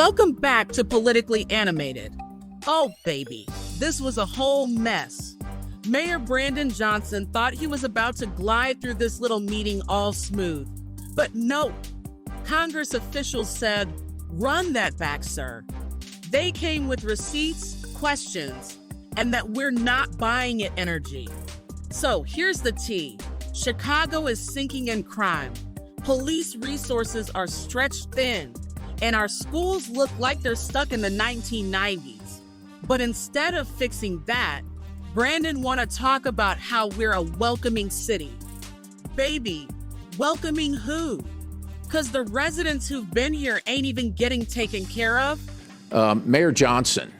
Welcome back to Politically Animated. Oh, baby, this was a whole mess. Mayor Brandon Johnson thought he was about to glide through this little meeting all smooth. But no, Congress officials said, "Run that back, sir." They came with receipts, questions, and that we're not buying it energy. So here's the tea. Chicago is sinking in crime. Police resources are stretched thin, and our schools look like they're stuck in the 1990s. But instead of fixing that, Brandon want to talk about how we're a welcoming city. Baby, welcoming who? Because the residents who've been here ain't even getting taken care of. Mayor Johnson,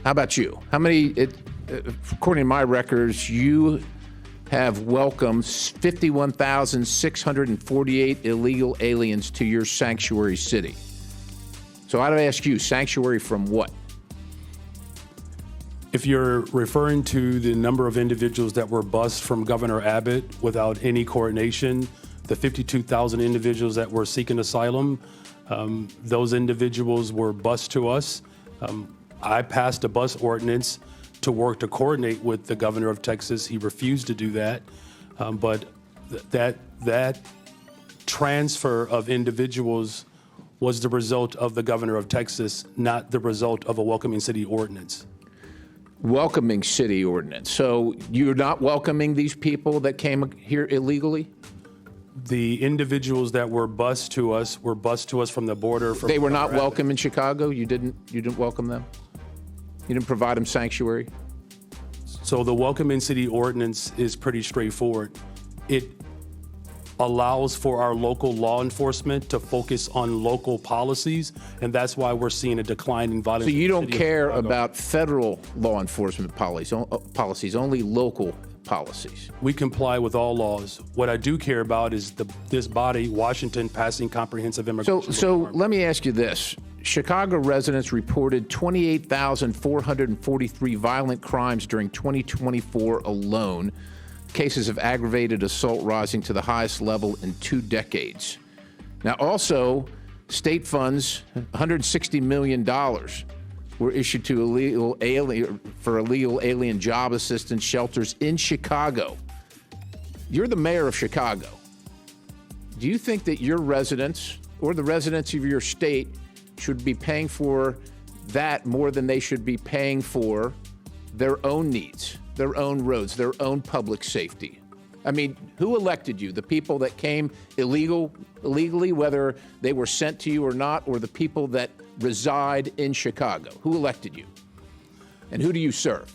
how about you? How many, according to my records, you have welcomed 51,648 illegal aliens to your sanctuary city. So I'd ask you, sanctuary from what? If you're referring to the number of individuals that were bused from Governor Abbott without any coordination, the 52,000 individuals that were seeking asylum, those individuals were bused to us. I passed a bus ordinance to work to coordinate with the governor of Texas. He refused to do that. But that transfer of individuals was the result of the governor of Texas, not the result of a welcoming city ordinance. Welcoming city ordinance. So you're not welcoming these people that came here illegally? The individuals that were bused to us from the border. They were not welcome in Chicago? You didn't welcome them? You didn't provide them sanctuary? So the welcoming city ordinance is pretty straightforward. It allows for our local law enforcement to focus on local policies, and that's why we're seeing a decline in violence. So you don't care about federal law enforcement policies, only local policies? We comply with all laws. What I do care about is this body, Washington, passing comprehensive immigration So reform. let me ask you this. Chicago residents reported 28,443 violent crimes during 2024 alone, cases of aggravated assault rising to the highest level in 2 decades. Now, also, state funds, $160 million, were issued to illegal alien job assistance shelters in Chicago. You're the mayor of Chicago. Do you think that your residents or the residents of your state should be paying for that more than they should be paying for their own needs, their own roads, their own public safety? I mean, who elected you? The people that came illegally, whether they were sent to you or not, or the people that reside in Chicago? Who elected you? And who do you serve?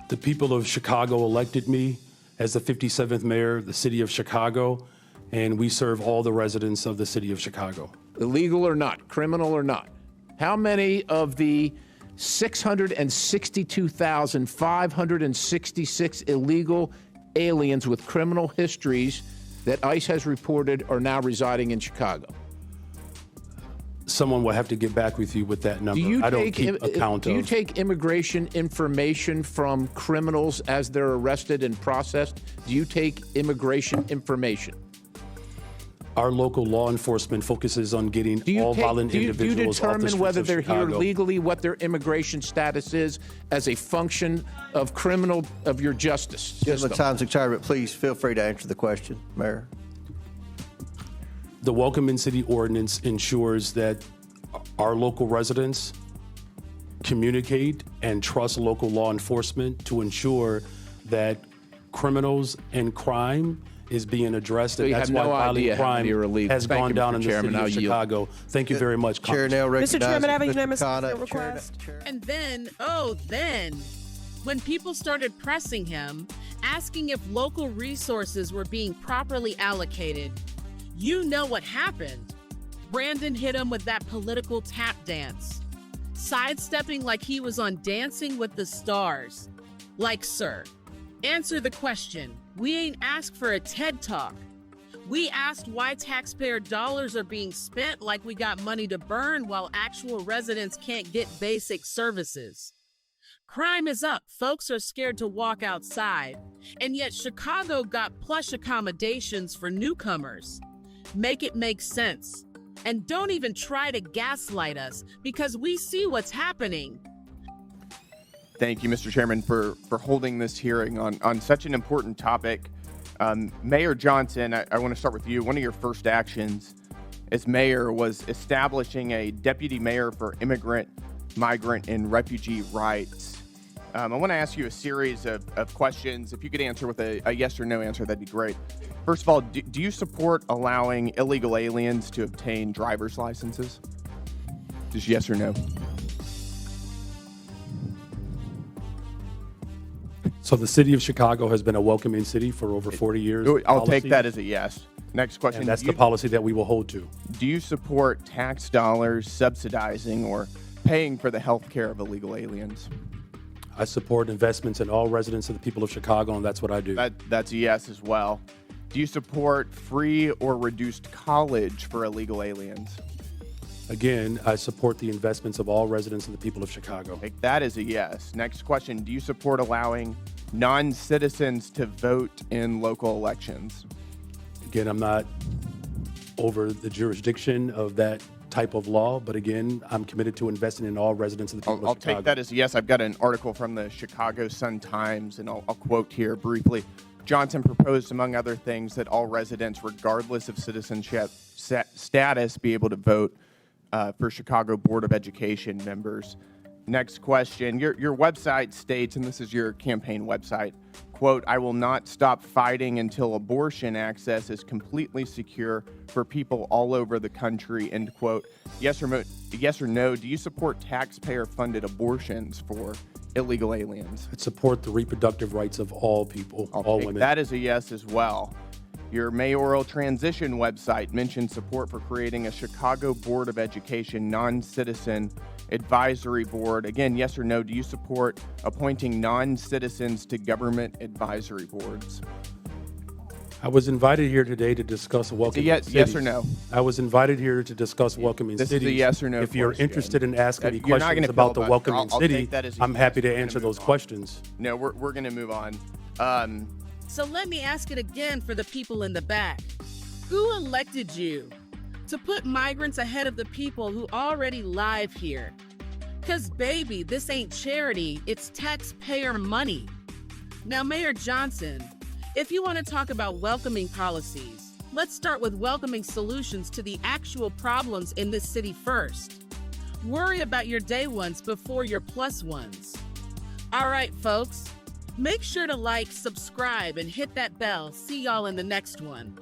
The people of Chicago elected me as the 57th mayor of the city of Chicago, and we serve all the residents of the city of Chicago. Illegal or not, criminal or not, how many of the 662,566 illegal aliens with criminal histories that ICE has reported are now residing in Chicago? Someone will have to get back with you with that number. I don't keep account of. Do you take immigration information from criminals as they're arrested and processed? Do you take immigration information? Our local law enforcement focuses on getting all violent individuals off the Do you streets determine whether of they're Chicago. here legally, what their immigration status is, as a function of your justice system? Time's expired, but please feel free to answer the question, Mayor. The Welcoming City Ordinance ensures that our local residents communicate and trust local law enforcement to ensure that criminals and crime is being addressed, So and you that's have why no violent idea how crime many are illegal. has Thank gone you, down Mr. in the Chairman. city I'll of yield. Chicago. Thank you very much, Chair now Congressman. recognizes Mr. Chairman, I have a Mr. unanimous Khanna. consent request. And then, when people started pressing him, asking if local resources were being properly allocated, you know what happened. Brandon hit him with that political tap dance, sidestepping like he was on Dancing with the Stars. Like, sir, answer the question. We ain't asked for a TED Talk. We asked why taxpayer dollars are being spent like we got money to burn while actual residents can't get basic services. Crime is up. Folks are scared to walk outside. And yet Chicago got plush accommodations for newcomers. Make it make sense. And don't even try to gaslight us because we see what's happening. Thank you, Mr. Chairman, for holding this hearing on such an important topic. Mayor Johnson, I want to start with you. One of your first actions as mayor was establishing a deputy mayor for immigrant, migrant, and refugee rights. I want to ask you a series of questions. If you could answer with a yes or no answer, that'd be great. First of all, do you support allowing illegal aliens to obtain driver's licenses? Just yes or no. So the city of Chicago has been a welcoming city for over 40 years. I'll take that as a yes. Next question. And that's the policy that we will hold to. Do you support tax dollars subsidizing or paying for the health care of illegal aliens? I support investments in all residents of the people of Chicago, and that's what I do. That's a yes as well. Do you support free or reduced college for illegal aliens? Again, I support the investments of all residents of the people of Chicago. Take that as a yes. Next question. Do you support allowing non-citizens to vote in local elections? Again, I'm not over the jurisdiction of that type of law, but again, I'm committed to investing in all residents of the people I'll of Chicago. take that as a yes. I've got an article from the Chicago Sun-Times, and I'll quote here briefly. Johnson proposed, among other things, that all residents, regardless of citizenship status, be able to vote for Chicago Board of Education members. Next question. Your website states, and this is your campaign website, quote, "I will not stop fighting until abortion access is completely secure for people all over the country," end quote. Yes or no, do you support taxpayer-funded abortions for illegal aliens? I support the reproductive rights of all people, all women. That is a yes as well. Your mayoral transition website mentions support for creating a Chicago Board of Education non-citizen advisory board. Again, yes or no, do you support appointing non-citizens to government advisory boards? I was invited here today to discuss welcoming cities. Yes or no? I was invited here to discuss welcoming cities. This is a yes or no If you're question. interested in asking me You're not questions gonna about the filibuster. welcoming I'll city, take that as a I'm yes. happy to We're gonna answer move those on. questions. No, we're going to move on. So let me ask it again for the people in the back. Who elected you to put migrants ahead of the people who already live here? Because, baby, this ain't charity, it's taxpayer money. Now, Mayor Johnson, if you want to talk about welcoming policies, let's start with welcoming solutions to the actual problems in this city first. Worry about your day ones before your plus ones. All right, folks, make sure to like, subscribe, and hit that bell. See y'all in the next one.